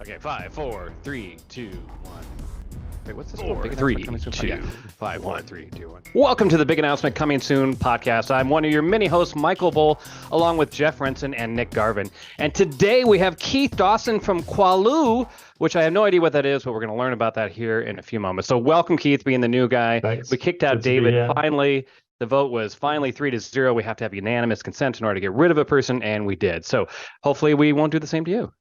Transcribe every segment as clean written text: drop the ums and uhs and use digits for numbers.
Okay, 5, 4, 3, 2, 1. Wait, what's this? Four, Big three, announcement coming soon? two, Yeah. 5, 4, 3, 2, 1. Welcome to the Big Announcement Coming Soon podcast. I'm one of your mini hosts, Michael Bull, along with Jeff Renson and Nick Garvin. And today we have Keith Dawson from Qualoo, which I have no idea what that is, but we're going to learn about that here in a few moments. So welcome, Keith, being the new guy. Thanks. We kicked out Good to be David here. finally. The vote was finally 3-0. We have to have unanimous consent in order to get rid of a person, and we did. So hopefully we won't do the same to you.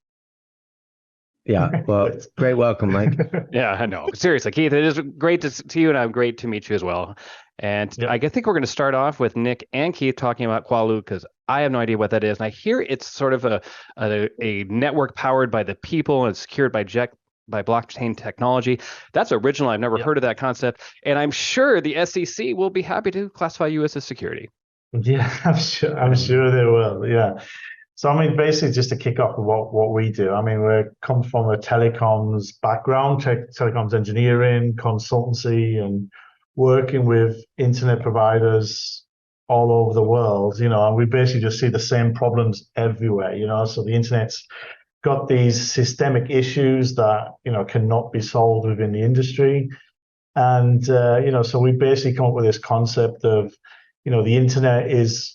Yeah, well, great welcome, Mike. Yeah, I know. Seriously, Keith, it is great to see you, and I'm great to meet you as well. And Yep. I think we're going to start off with Nick and Keith talking about Qualoo, because I have no idea what that is. And I hear it's sort of a network powered by the people and secured by blockchain technology. That's original. I've never heard of that concept. And I'm sure the SEC will be happy to classify you as a security. Yeah, I'm sure they will. Yeah. So, I mean, basically, just to kick off with what we do, I mean, we come from a telecoms background, telecoms engineering, consultancy, and working with internet providers all over the world, and we basically just see the same problems everywhere, So the internet's got these systemic issues that, cannot be solved within the industry. And, so we basically come up with this concept of, the internet is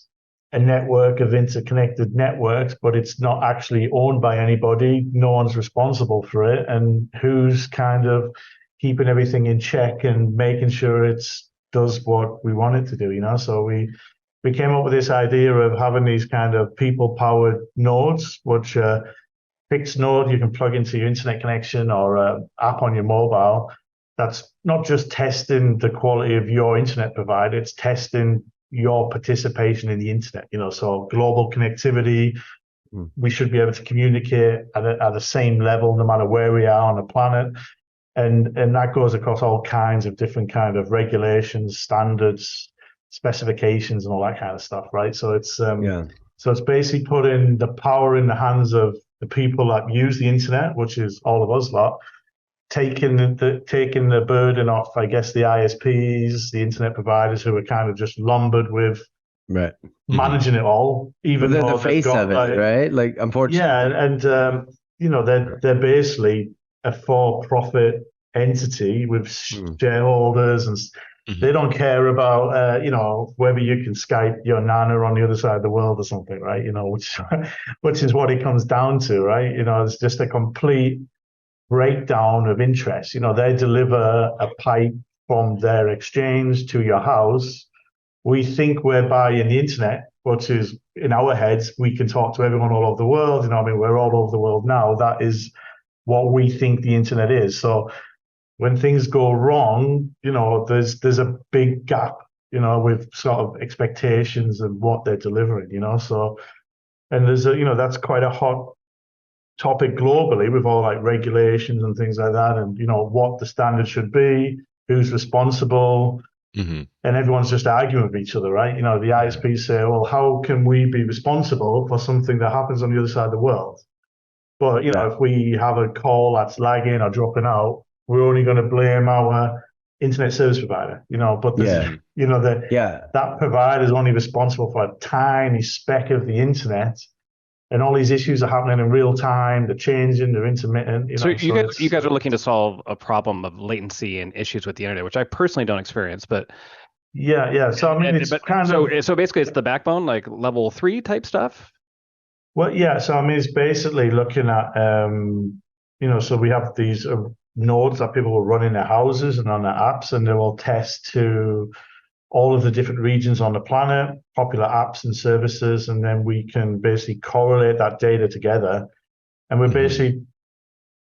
a network of interconnected networks, but it's not actually owned by anybody. No one's responsible for it. And who's kind of keeping everything in check and making sure it does what we want it to do, So we came up with this idea of having these kind of people-powered nodes, which fixed node you can plug into your internet connection or an app on your mobile. That's not just testing the quality of your internet provider, it's testing your participation in the internet, so global connectivity, we should be able to communicate at the same level, no matter where we are on the planet. And that goes across all kinds of different kind of regulations, standards, specifications, and all that kind of stuff, right? So it's it's basically putting the power in the hands of the people that use the internet, which is all of us lot, taking the burden off, I guess, the ISPs, the internet providers who are kind of just lumbered with managing it all. Even they're though the face of it, right? Like, unfortunately. Yeah, and they're basically a for-profit entity with shareholders, and they don't care about whether you can Skype your nana on the other side of the world or something, right? Which is what it comes down to, right? It's just a complete breakdown of interest. They deliver a pipe from their exchange to your house. We think we're buying the internet, which is in our heads, we can talk to everyone all over the world. We're all over the world now. That is what we think the internet is. So when things go wrong, there's a big gap, with sort of expectations of what they're delivering, So, and there's that's quite a hot topic globally with all like regulations and things like that, and what the standard should be, who's responsible, and everyone's just arguing with each other, right? The ISPs say, well, how can we be responsible for something that happens on the other side of the world? But if we have a call that's lagging or dropping out, we're only going to blame our internet service provider, but that provider is only responsible for a tiny speck of the internet. And all these issues are happening in real time. They're changing. They're intermittent. So you guys are looking to solve a problem of latency and issues with the internet, which I personally don't experience. But yeah. So I mean, so basically, it's the backbone, like level 3 type stuff. Well, yeah. So I mean, it's basically looking at so we have these nodes that people will run in their houses and on their apps, and they will test to all of the different regions on the planet, popular apps and services, and then we can basically correlate that data together. And we're basically,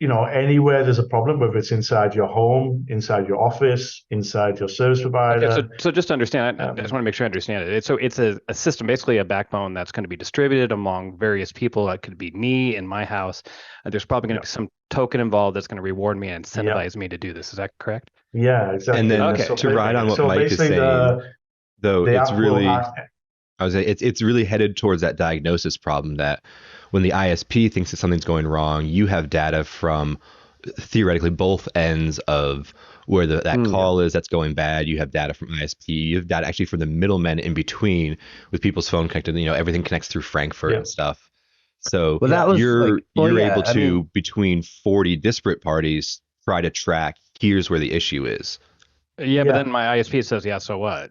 anywhere there's a problem, whether it's inside your home, inside your office, inside your service provider. Okay, so just to understand, I just want to make sure I understand it. So it's a system, basically a backbone that's going to be distributed among various people. That could be me in my house. There's probably going to be some token involved that's going to reward me and incentivize me to do this. Is that correct? Yeah, exactly. And then to ride on what Mike is saying, though, it's really, it's really headed towards that diagnosis problem that when the ISP thinks that something's going wrong, you have data from theoretically both ends of where that call is that's going bad. You have data from ISP. You have data actually from the middlemen in between with people's phone connected. Everything connects through Frankfurt and stuff. So Well, that was you're able to, between 40 disparate parties, try to track, here's where the issue is. Yeah, but then my ISP says, yeah, so what?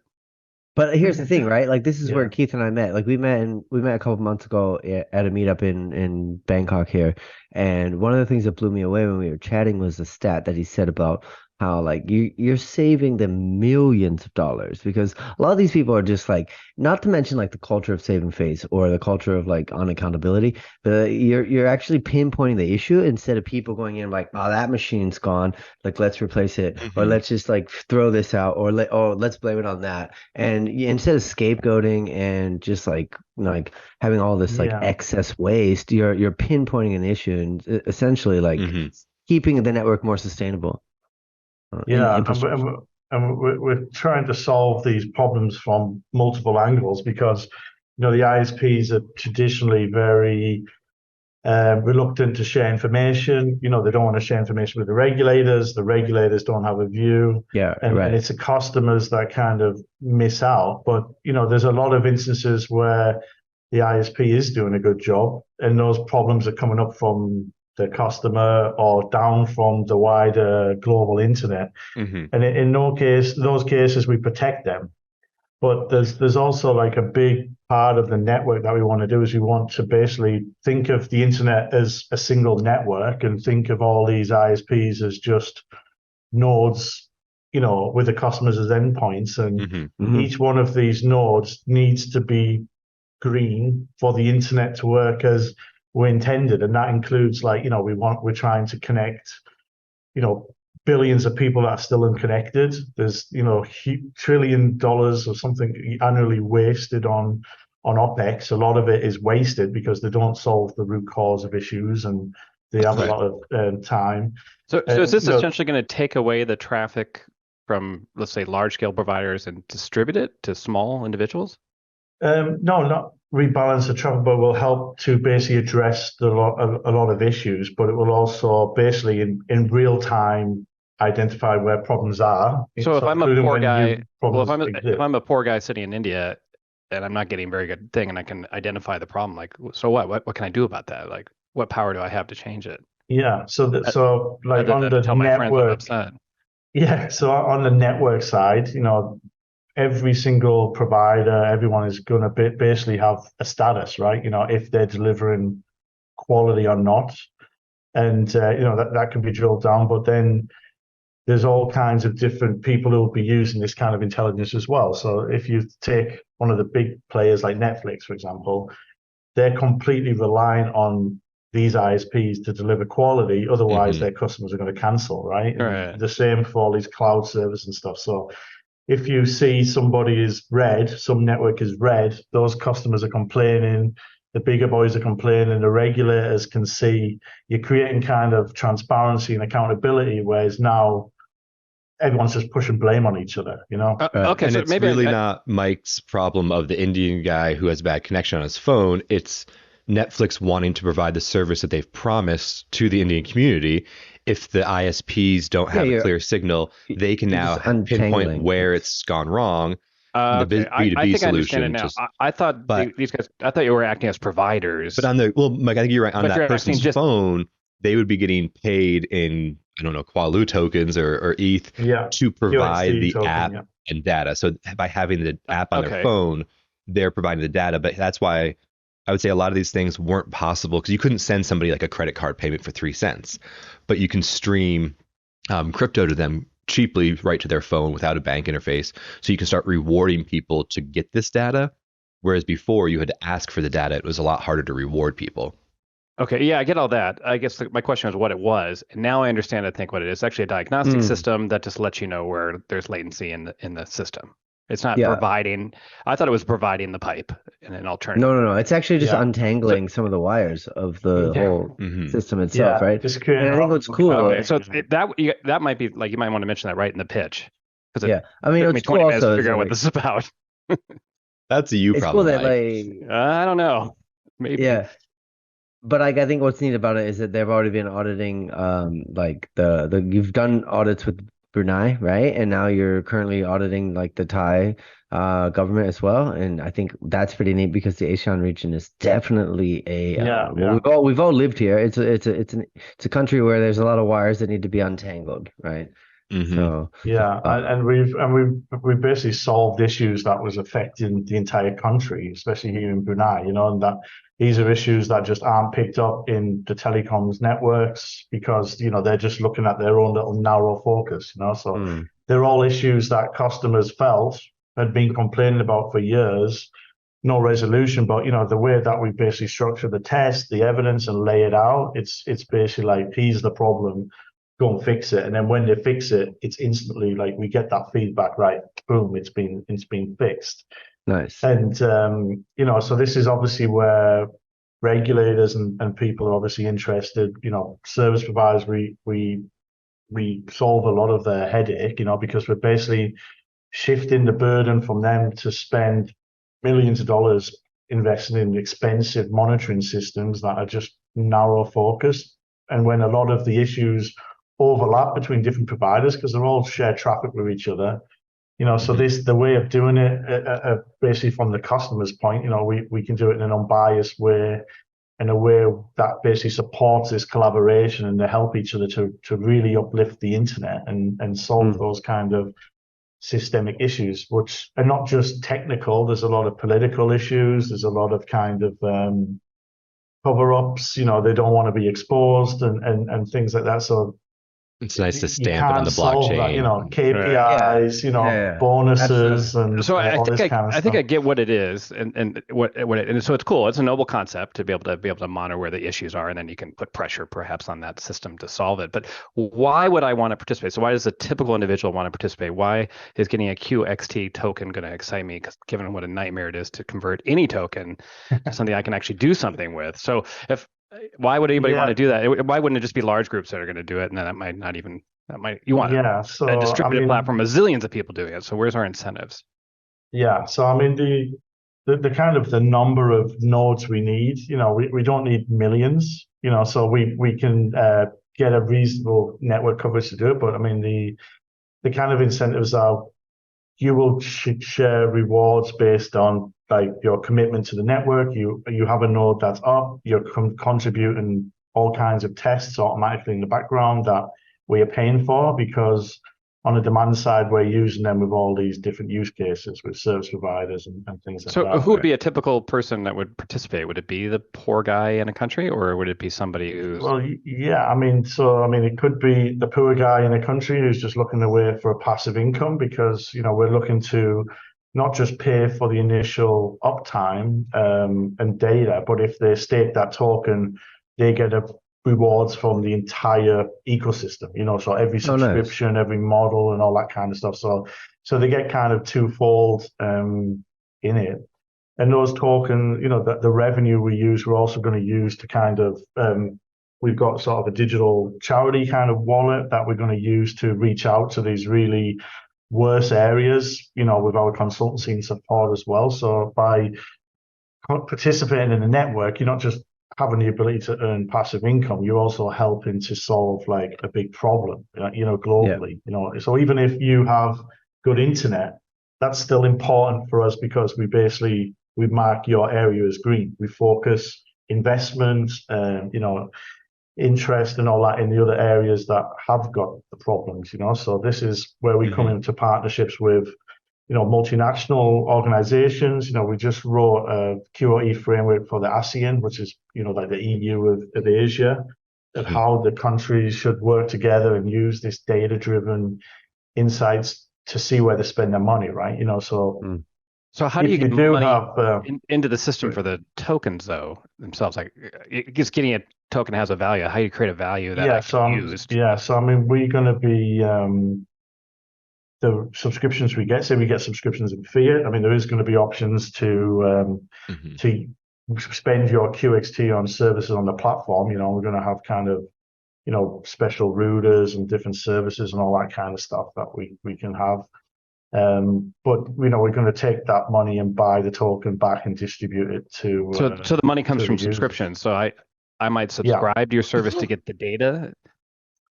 But here's the thing, right? Like this is where Keith and I met. Like we met a couple months ago at a meetup in Bangkok here. And one of the things that blew me away when we were chatting was the stat that he said about how like you're saving them millions of dollars, because a lot of these people are just like, not to mention like the culture of saving face or the culture of like unaccountability, but you're actually pinpointing the issue instead of people going in like, oh, that machine's gone, like let's replace it, or let's just like throw this out, or let's blame it on that. And instead of scapegoating and just like having all this like excess waste, you're pinpointing an issue and essentially like keeping the network more sustainable. And we're trying to solve these problems from multiple angles, because the ISPs are traditionally very reluctant to share information. They don't want to share information with the regulators. The regulators don't have a view. And it's the customers that kind of miss out. But there's a lot of instances where the ISP is doing a good job, and those problems are coming up from the customer or down from the wider global internet. And in those cases, we protect them. But there's also like a big part of the network that we want to do is we want to basically think of the internet as a single network and think of all these ISPs as just nodes, with the customers as endpoints. And each one of these nodes needs to be green for the internet to work as we intended. And that includes we're trying to connect, billions of people that are still unconnected. There's $1 trillion or something annually wasted on OpEx. A lot of it is wasted because they don't solve the root cause of issues, and they have a lot of time. So is this essentially going to take away the traffic from, let's say, large scale providers and distribute it to small individuals? No, not rebalance the traffic, but will help to basically address a lot of issues. But it will also basically in real time identify where problems are. So if I'm a poor guy, if I'm a poor guy sitting in India and I'm not getting very good thing, and I can identify the problem, like, so what can I do about that? Like, what power do I have to change it? Yeah. So like on the network, so on the network side, every single provider, everyone is going to basically have a status, right? If they're delivering quality or not. And, that can be drilled down. But then there's all kinds of different people who will be using this kind of intelligence as well. So if you take one of the big players like Netflix, for example, they're completely reliant on these ISPs to deliver quality. Otherwise, their customers are going to cancel, right? And the same for all these cloud servers and stuff. So if you see somebody is red, some network is red, those customers are complaining, the bigger boys are complaining, the regulators can see. You're creating kind of transparency and accountability, whereas now everyone's just pushing blame on each other, Okay, and so it's really not Mike's problem of the Indian guy who has bad connection on his phone. It's Netflix wanting to provide the service that they've promised to the Indian community. If the ISPs don't have a clear signal, they can now pinpoint where it's gone wrong. The B2B I think solution. I understand it now. I thought these guys. I thought you were acting as providers. But Mike, I think you're right. On that person's phone, they would be getting paid in, I don't know, Qualoo tokens or ETH to provide the app and data. So by having the app on their phone, they're providing the data. But that's why I would say a lot of these things weren't possible, because you couldn't send somebody like a credit card payment for 3 cents, but you can stream crypto to them cheaply right to their phone without a bank interface. So you can start rewarding people to get this data. Whereas before you had to ask for the data. It was a lot harder to reward people. Okay, yeah, I get all that. I guess my question was what it was, and now I understand. I think what it is. It's actually a diagnostic system that just lets you know where there's latency in the system. It's not providing. I thought it was providing the pipe in an alternative. No. It's actually just untangling some of the wires of the whole system itself, right? And I think what's cool. Okay, so that might be like, you might want to mention that right in the pitch. I mean, it's 20 cool minutes also to figure out what this is about. That's a you problem. It's cool that like I don't know. Maybe. Yeah. But I think what's neat about it is that they've already been auditing, like the you've done audits with Brunei, right? And now you're currently auditing like the Thai government as well. And I think that's pretty neat because the ASEAN region is definitely a Yeah, well, yeah. we've all lived here. It's a country where there's a lot of wires that need to be untangled, right? Mm-hmm. So Yeah, uh, and we've basically solved issues that was affecting the entire country, especially here in Brunei, and that these are issues that just aren't picked up in the telecoms networks because, they're just looking at their own little narrow focus. So hmm, they're all issues that customers felt had been complaining about for years, no resolution. But, the way that we basically structure the test, the evidence and lay it out, it's basically like, here's the problem, go and fix it. And then when they fix it, it's instantly like we get that feedback, right? Boom, it's been fixed. nice. And so this is obviously where regulators and people are obviously interested. Service providers, we solve a lot of their headache, because we're basically shifting the burden from them to spend millions of dollars investing in expensive monitoring systems that are just narrow focused. And when a lot of the issues overlap between different providers because they're all share traffic with each other, so Mm-hmm. the way of doing it, basically from the customer's point, we can do it in an unbiased way, in a way that basically supports this collaboration and to help each other to really uplift the internet and solve Hmm. those kind of systemic issues, which are not just technical. There's a lot of political issues. There's a lot of kind of cover-ups. They don't want to be exposed and things like that. So It's nice to you stamp it on can't the solve that. blockchain. Right. Yeah, KPIs, yeah, absolutely. bonuses, and So all this kind of I think stuff. I get what it is, and and so it's cool. It's a noble concept to be able to monitor where the issues are, and then you can put pressure perhaps on that system to solve it. But why would I want to participate? So why does a typical individual want to participate? Why is getting a QXT token going to excite me? Because given what a nightmare it is to convert any token to something I can actually do something with. So if why would anybody want Yeah, to do that? Why wouldn't it just be large groups that are going to do it, and then that might not even that might you want yeah. a So I distributed mean, platform with zillions of people doing it. So where's our incentives? yeah. So I mean, the kind of the number of nodes we need, we don't need millions, so we can get a reasonable network coverage to do it. But I mean, the kind of incentives are you will share rewards based on like your commitment to the network. You have a node that's up, you're contributing all kinds of tests automatically in the background that we are paying for because on the demand side, we're using them with all these different use cases with service providers and things like So that. who would be a typical person that would participate? Would it be the poor guy in a country, or would it be somebody who's Well, yeah, I mean, it could be the poor guy in a country who's just looking away for a passive income because, we're looking to not just pay for the initial uptime and data, but if they stake that token, they get rewards from the entire ecosystem, so every Oh, nice. subscription, every model, and all that kind of stuff. So they get kind of twofold in it. And those tokens, the revenue we use, we're also going to use to kind of, we've got sort of a digital charity kind of wallet that we're going to use to reach out to these really worse areas, with our consultancy and support as well. So by participating in a network, you're not just having the ability to earn passive income, you're also helping to solve like a big problem, Yeah. globally, So even if you have good internet, that's still important for us because we mark your area as green. We focus investment, interest and all that in the other areas that have got the problems. So this is where we come Mm-hmm. into partnerships with multinational organizations. We just wrote a QoE framework for the ASEAN, which is, like the EU of Asia, of Mm-hmm. how the countries should work together and use this data-driven insights to see where they spend their money, right? So Mm. so how do you if you get do money have, into the system for the tokens though themselves? Like just getting a token has a value. How do you create a value that I yeah, can use? so I mean, we're going to be the subscriptions we get. Say we get subscriptions in fiat. I mean, there is going to be options Mm-hmm. to spend your QXT on services on the platform. We're going to have kind of special routers and different services and all that kind of stuff that we can have. But we're going to take that money and buy the token back and distribute it So the money comes to the from users. subscriptions. So I might Yeah, subscribe to your service to get the data.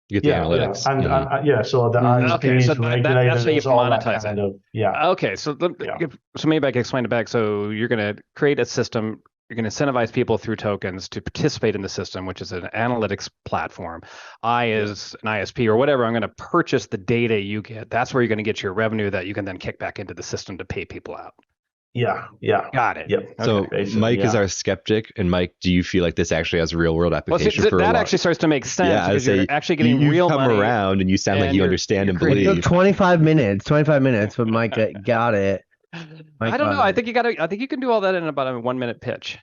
You get the analytics. So the ISPs, regulators, that's how you all that monetize kind it. of, Okay, so maybe I can explain it back. So you're going to create a system. You're going to incentivize people through tokens to participate in the system, which is an analytics platform. I, as an ISP or whatever, I'm going to purchase the data you get. That's where you're going to get your revenue that you can then kick back into the system to pay people out. Yeah. Got it. Yep. So Mike is our skeptic, and Mike, do you feel like this actually has real world application for that actually starts to make sense because you're actually getting real money. You come around and you sound like you understand and believe. 25 minutes, but Mike got it. I don't know. I think you can do all that in about a 1 minute pitch.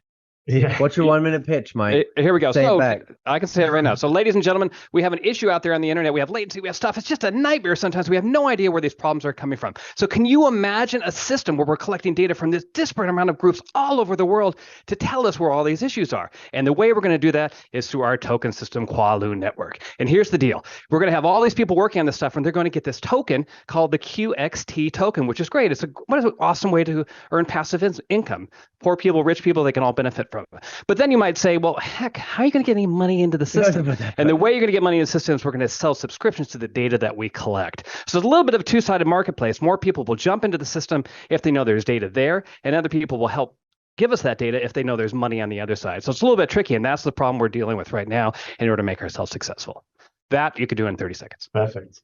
Yeah. What's your 1 minute pitch, Mike? Here we go. Say it back. I can say it right now. So, ladies and gentlemen, we have an issue out there on the internet. We have latency. We have stuff. It's just a nightmare sometimes. We have no idea where these problems are coming from. So can you imagine a system where we're collecting data from this disparate amount of groups all over the world to tell us where all these issues are? And the way we're going to do that is through our token system, Qualoo network. And here's the deal. We're going to have all these people working on this stuff, and they're going to get this token called the QXT token, which is great. What an awesome way to earn passive income. Poor people, rich people, they can all benefit from it. But then you might say, well, heck, how are you going to get any money into the system? And the way you're going to get money into the system is we're going to sell subscriptions to the data that we collect. So it's a little bit of a two-sided marketplace. More people will jump into the system if they know there's data there, and other people will help give us that data if they know there's money on the other side. So it's a little bit tricky, and that's the problem we're dealing with right now in order to make ourselves successful. That you could do in 30 seconds. Perfect.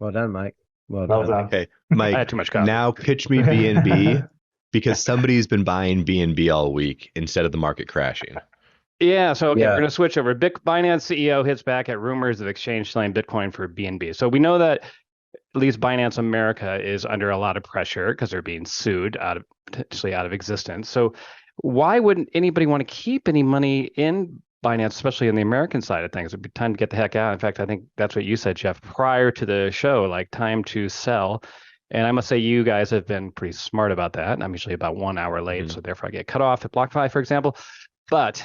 Well done, Mike. Well done. Okay, Mike, I had too much coffee. Now pitch me BNB because somebody's been buying BNB all week instead of the market crashing. Yeah, so we're going to switch over. Binance CEO hits back at rumors of exchange selling Bitcoin for BNB. So we know that at least Binance America is under a lot of pressure because they're being sued potentially out of existence. So why wouldn't anybody want to keep any money in Binance, especially in the American side of things? It'd be time to get the heck out. In fact, I think that's what you said, Jeff, prior to the show, like time to sell. And I must say, you guys have been pretty smart about that. I'm usually about 1 hour late, so therefore I get cut off at BlockFi, for example. But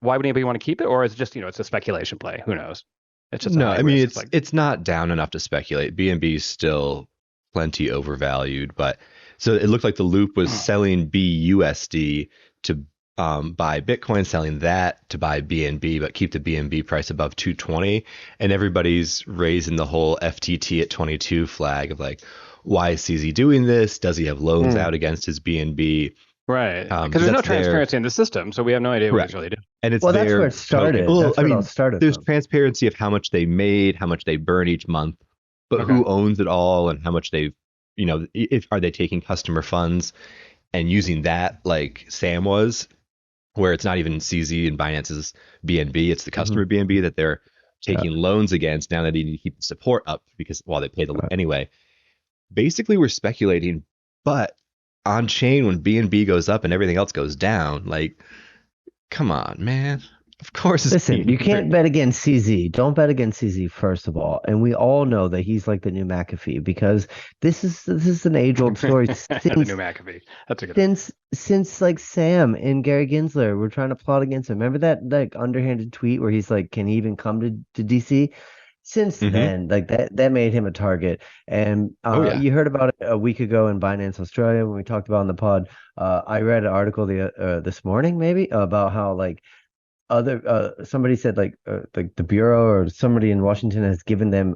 why would anybody want to keep it? Or is it just, it's a speculation play? Who knows? It's just it's not down enough to speculate. BNB is still plenty overvalued, but so it looked like the loop was selling BUSD to buy Bitcoin, selling that to buy BNB, but keep the BNB price above 220. And everybody's raising the whole FTT at 22 flag of like, why is CZ doing this? Does he have loans out against his BNB? Right, because there's no transparency in the system, so we have no idea what he's really doing. And it's that's where it started. Well, there's transparency of how much they made, how much they burn each month, but who owns it all and how much they've, are they taking customer funds and using that like Sam was, where it's not even CZ and Binance's BNB, it's the customer BNB that they're taking loans against. Now they need to keep the support up because they pay the loan anyway. Basically, we're speculating, but on chain when BNB goes up and everything else goes down, like, come on, man. Of course. Listen, you can't bet against CZ. Don't bet against CZ, first of all. And we all know that he's like the new McAfee because this is an age-old story. The new McAfee. That's a good since like Sam and Gary Gensler were trying to plot against him. Remember that like underhanded tweet where he's like, can he even come to DC? Since then, like that made him a target. And you heard about it a week ago in Binance Australia when we talked about it on the pod. I read an article this morning maybe about how like somebody said like the bureau or somebody in Washington has given them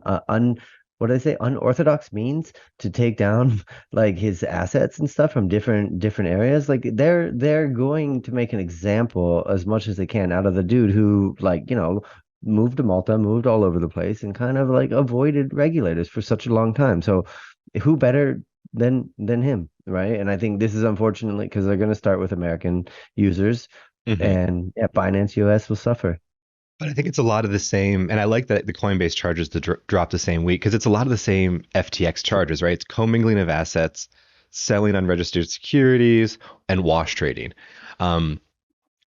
unorthodox means to take down like his assets and stuff from different areas. Like they're going to make an example as much as they can out of the dude who like moved to Malta, moved all over the place, and kind of like avoided regulators for such a long time. So who better than him, right? And I think this is unfortunately because they're going to start with American users, and Binance US will suffer. But I think it's a lot of the same, and I like that the Coinbase charges to drop the same week because it's a lot of the same FTX charges, right? It's commingling of assets, selling unregistered securities, and wash trading.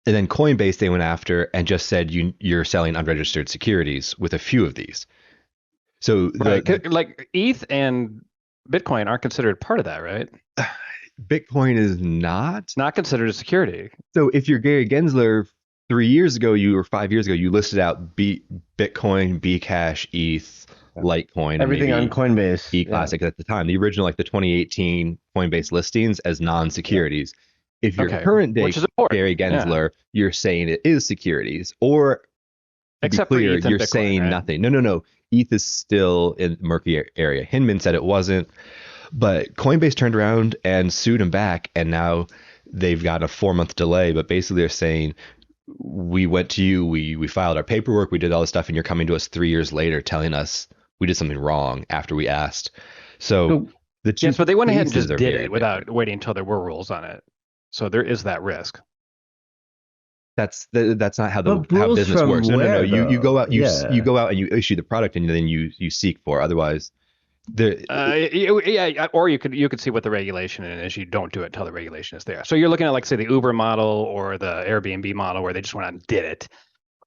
And then Coinbase they went after and just said you're selling unregistered securities with a few of these. So like ETH and Bitcoin aren't considered part of that, right? Bitcoin is not. It's not considered a security. So if you're Gary Gensler, 3 years ago, or 5 years ago, you listed out Bitcoin, Bcash, ETH, Litecoin, everything on Coinbase, eClassic at the time, the original like the 2018 Coinbase listings as non-securities. If you're current day Gary Gensler, you're saying it is securities, or Except be clear, for ETH and you're Bitcoin, saying right? nothing. No. ETH is still in murky area. Hinman said it wasn't, but Coinbase turned around and sued him back, and now they've got a 4-month delay. But basically, they're saying we went to you, we filed our paperwork, we did all this stuff, and you're coming to us 3 years later telling us we did something wrong after we asked. So the two yes, but they went ahead and cases just are did very it without different. waiting until there were rules on it. So there is that risk. That's not how But how rules business from works. No. where, You go though? out, you go out and you issue the product, and then you seek for. Otherwise, yeah, or you could see what the regulation is. You don't do it until the regulation is there. So you're looking at, like, say, the Uber model or the Airbnb model, where they just went out and did it,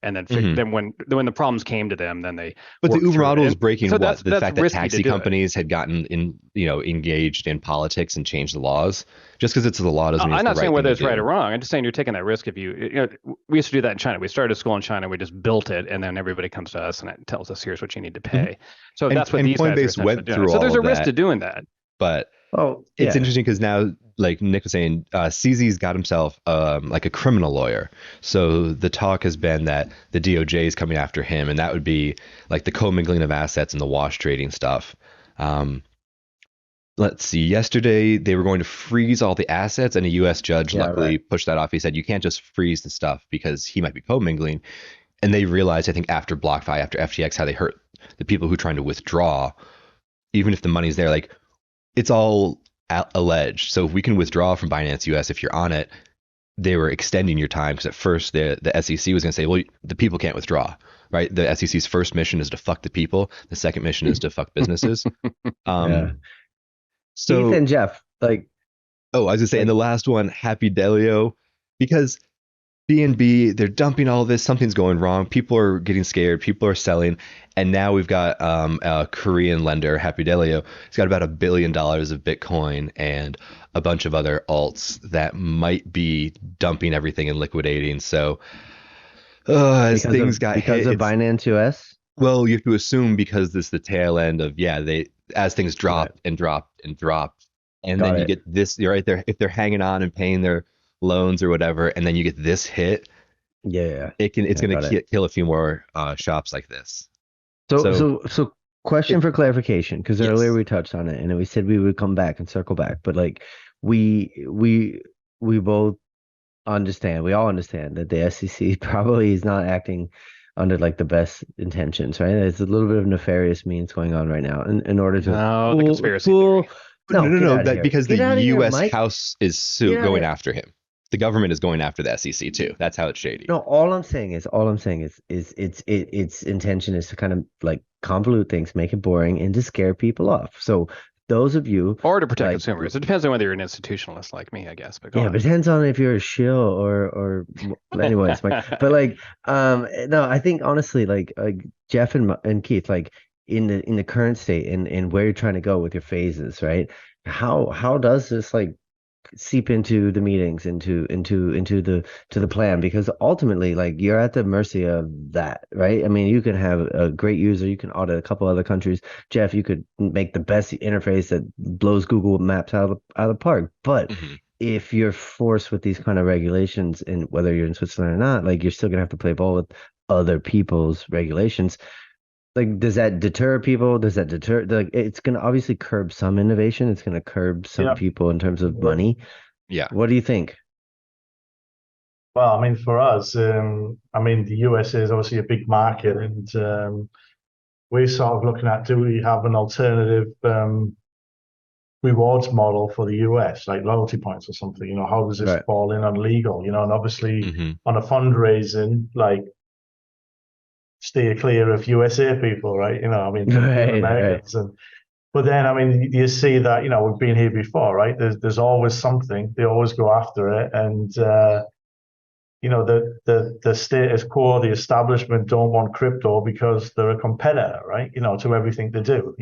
and then then when the problems came to them, then they. But the worked Uber through model it. is breaking So what? The that's fact that risky to taxi do it. companies had gotten engaged in politics and changed the laws. Just because it's the law doesn't mean it's I'm the not right saying thing whether to it's right do. or wrong. I'm just saying you're taking that risk if we used to do that in China. We started a school in China. We just built it, and then everybody comes to us and it tells us, here's what you need to pay. So that's what And these guys are Coinbase essentially went doing. through So there's all a of risk that. to doing that. But yeah. it's interesting because now, like Nick was saying, CZ's got himself like a criminal lawyer. So the talk has been that the DOJ is coming after him, and that would be like the commingling of assets and the wash trading stuff. Let's see. Yesterday, they were going to freeze all the assets, and a U.S. judge luckily pushed that off. He said, you can't just freeze the stuff because he might be commingling. And they realized, I think, after BlockFi, after FTX, how they hurt the people who are trying to withdraw, even if the money's there. Like, it's all alleged. So if we can withdraw from Binance US, if you're on it, they were extending your time because at first the SEC was going to say, well, the people can't withdraw, right? The SEC's first mission is to fuck the people. The second mission is to fuck businesses. So Keith and Jeff, I was going to say, in the last one, Happy Delio, because BNB, they're dumping all this. Something's going wrong. People are getting scared. People are selling. And now we've got a Korean lender, Happy Delio. It's got about $1 billion of Bitcoin and a bunch of other alts that might be dumping everything and liquidating. So as things got hit. Because of Binance US? Well, you have to assume because this is the tail end of, as things dropped and dropped and dropped. And then you get this, you're right there. If they're hanging on and paying their loans or whatever, and then you get this hit, it's going to kill a few more shops like this. So question for clarification, because earlier we touched on it and we said we would come back and circle back, but like we both understand, we all understand that the SEC probably is not acting under like the best intentions, right? There's a little bit of nefarious means going on right now in order to the conspiracy No, because the U.S. House is going after him. The government is going after the SEC too. That's how it's shady. No, all I'm saying is its intention is to kind of like convolute things, make it boring, and to scare people off. So those of you, or to protect consumers. It depends on whether you're an institutionalist like me, I guess. But it depends on if you're a shill or anyways. But like, no, I think honestly, like Jeff and Keith, like in the current state and where you're trying to go with your phases, right? How does this like seep into the meetings, into the plan? Because ultimately, like, you're at the mercy of that, right? I mean, you can have a great user, you can audit a couple other countries. Jeff, you could make the best interface that blows Google Maps out of the park, but if you're forced with these kind of regulations, and whether you're in Switzerland or not, like, you're still gonna have to play ball with other people's regulations. Like, does that deter people? Does that deter? Like, it's going to obviously curb some innovation. It's going to curb some people in terms of money. Yeah. What do you think? Well, I mean, for us, the USA is obviously a big market, and we're sort of looking at, do we have an alternative rewards model for the US, like loyalty points or something? How does this fall in on legal? And obviously on a fundraising, like, steer clear of USA people, right? Americans. But then, you see that, we've been here before, right? There's always something. They always go after it. And, the status quo, the establishment don't want crypto because they're a competitor, right? To everything they do,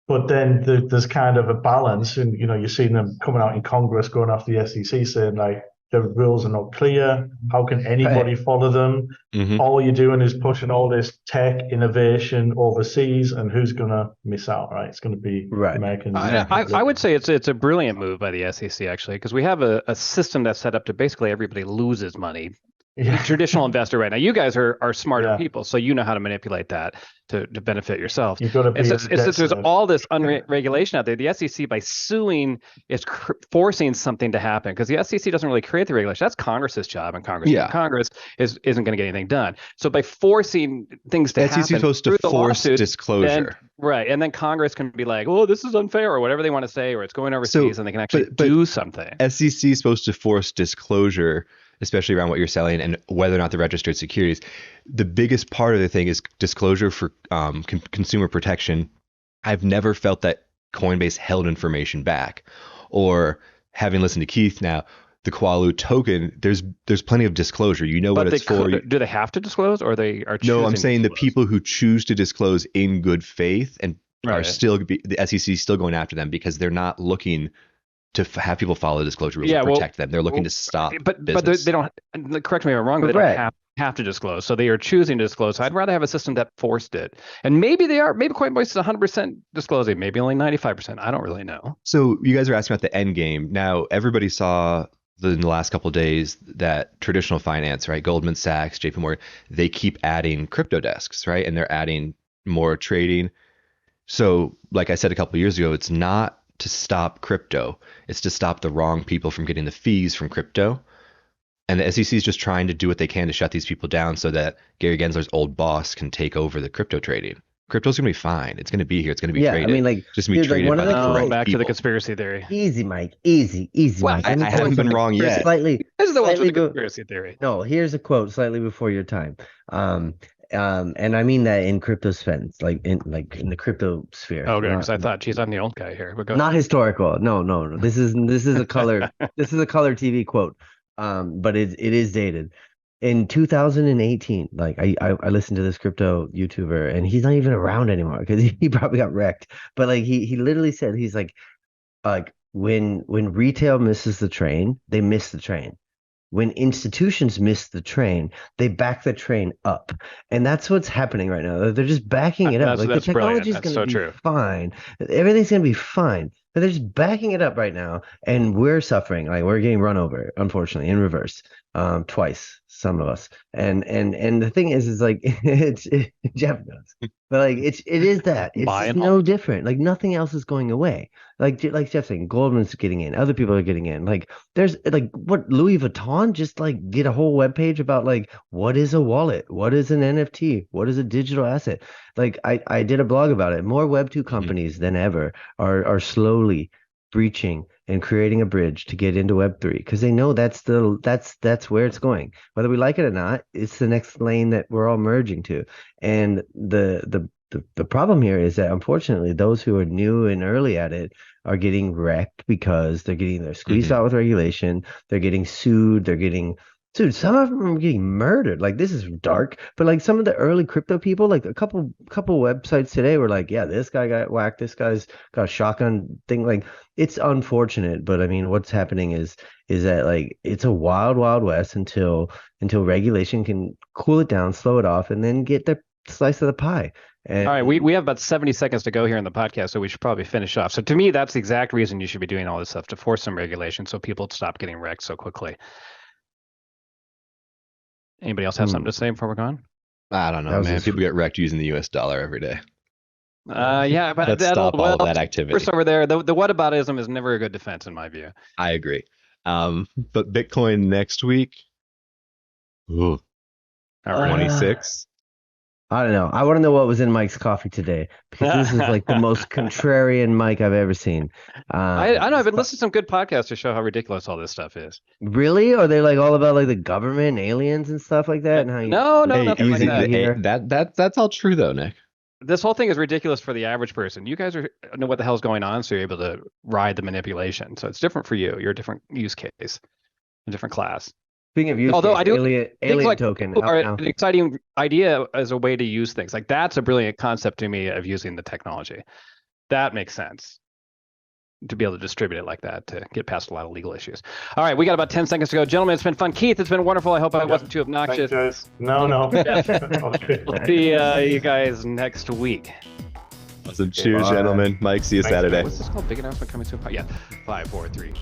but then there's kind of a balance. And, you're seeing them coming out in Congress going after the SEC saying, like, the rules are not clear. How can anybody follow them? All you're doing is pushing all this tech innovation overseas, and who's going to miss out, right? It's going to be Americans. I would say it's a brilliant move by the SEC, actually, because we have a system that's set up to basically everybody loses money traditional investor right now. You guys are smarter people, so you know how to manipulate that to benefit yourself. You've got to be there's all this unregulation out there. The SEC, by suing, is forcing something to happen, because the SEC doesn't really create the regulation. That's Congress's job, and Congress isn't going to get anything done. So by forcing things to happen, SEC is supposed to force disclosure. And then Congress can be like, "Oh, this is unfair," or whatever they want to say, or it's going overseas, and they can actually do something. SEC is supposed to force disclosure, especially around what you're selling and whether or not they're registered securities. The biggest part of the thing is disclosure for consumer protection. I've never felt that Coinbase held information back, or having listened to Keith now, the Qualoo token, there's plenty of disclosure. You know what it's for. Do they have to disclose, or they are choosing? No, I'm saying the people who choose to disclose in good faith and are still, the SEC is still going after them because they're not looking to have people follow the disclosure rules and protect them. They're looking to stop business. But they don't, correct me if I'm wrong, but they don't have to disclose. So they are choosing to disclose. So I'd rather have a system that forced it. And maybe Coinbase is 100% disclosing, maybe only 95%. I don't really know. So you guys are asking about the end game. Now, everybody saw in the last couple of days that traditional finance, right? Goldman Sachs, JP Morgan, they keep adding crypto desks, right? And they're adding more trading. So like I said a couple of years ago, it's not to stop crypto. It's to stop the wrong people from getting the fees from crypto. And the SEC is just trying to do what they can to shut these people down so that Gary Gensler's old boss can take over the crypto trading. Crypto's going to be fine. It's going to be here. It's going to be traded. I mean, like, just be traded by the correct back people. to the conspiracy theory. Easy, Mike. Easy, Mike. I haven't been wrong yet. This is the one with the conspiracy theory. No, here's a quote slightly before your time. And I mean that in crypto sense, like in the crypto sphere. Oh, good. Because I thought, geez, I'm the old guy here. Not historical. No. This is a color. This is a color TV quote. But it is dated. In 2018, like I listened to this crypto YouTuber, and he's not even around anymore because he probably got wrecked. But like he literally said, he's like when retail misses the train, they miss the train. When institutions miss the train, they back the train up. And that's what's happening right now. They're just backing it up. Like the technology is going to be fine. Everything's going to be fine. But they're just backing it up right now. And we're suffering. Like we're getting run over, unfortunately, in reverse. Twice, some of us. And the thing is like Jeff knows. But like it is that. It's no different. Like nothing else is going away. Like Jeff saying, Goldman's getting in, other people are getting in. Like there's like what Louis Vuitton just like did a whole webpage about like what is a wallet, what is an NFT, what is a digital asset. Like I did a blog about it. More Web2 companies than ever are slowly breaching and creating a bridge to get into Web3 because they know that's where it's going. Whether we like it or not, it's the next lane that we're all merging to. And the problem here is that unfortunately those who are new and early at it are getting wrecked because they're squeezed out with regulation, they're getting sued, Dude, some of them are getting murdered. Like this is dark, but like some of the early crypto people, like a couple websites today were like, yeah, this guy got whacked, this guy's got a shotgun thing. Like it's unfortunate, but I mean, what's happening is that like it's a wild west until regulation can cool it down, slow it off, and then get their slice of the pie. And, all right, we have about 70 seconds to go here in the podcast, so we should probably finish off. So to me, that's the exact reason you should be doing all this stuff, to force some regulation so people stop getting wrecked so quickly. Anybody else have something to say before we're gone? I don't know, man. People get wrecked using the US dollar every day. Yeah, but let's stop all that activity. First over there, the whataboutism is never a good defense in my view. I agree. But Bitcoin next week, 26. I don't know. I want to know what was in Mike's coffee today because this is like the most contrarian Mike I've ever seen. I know. I've been listening to some good podcasts to show how ridiculous all this stuff is. Really? Are they like all about like the government and aliens and stuff like that? And how you nothing like that. That's all true though, Nick. This whole thing is ridiculous for the average person. You guys know what the hell's going on, so you're able to ride the manipulation. So it's different for you. You're a different use case, a different class. Speaking of use although case, I do alien like token an exciting idea as a way to use things. Like that's a brilliant concept to me of using the technology. That makes sense to be able to distribute it like that to get past a lot of legal issues. All right, we got about 10 seconds to go. Gentlemen, it's been fun. Keith, it's been wonderful. I hope I wasn't too obnoxious. Thanks, guys. No. Okay. We'll see you guys next week. Awesome. Cheers, gentlemen. Mike, see you Saturday. What's this called? Big announcement coming soon? Yeah. 5, 4, 3.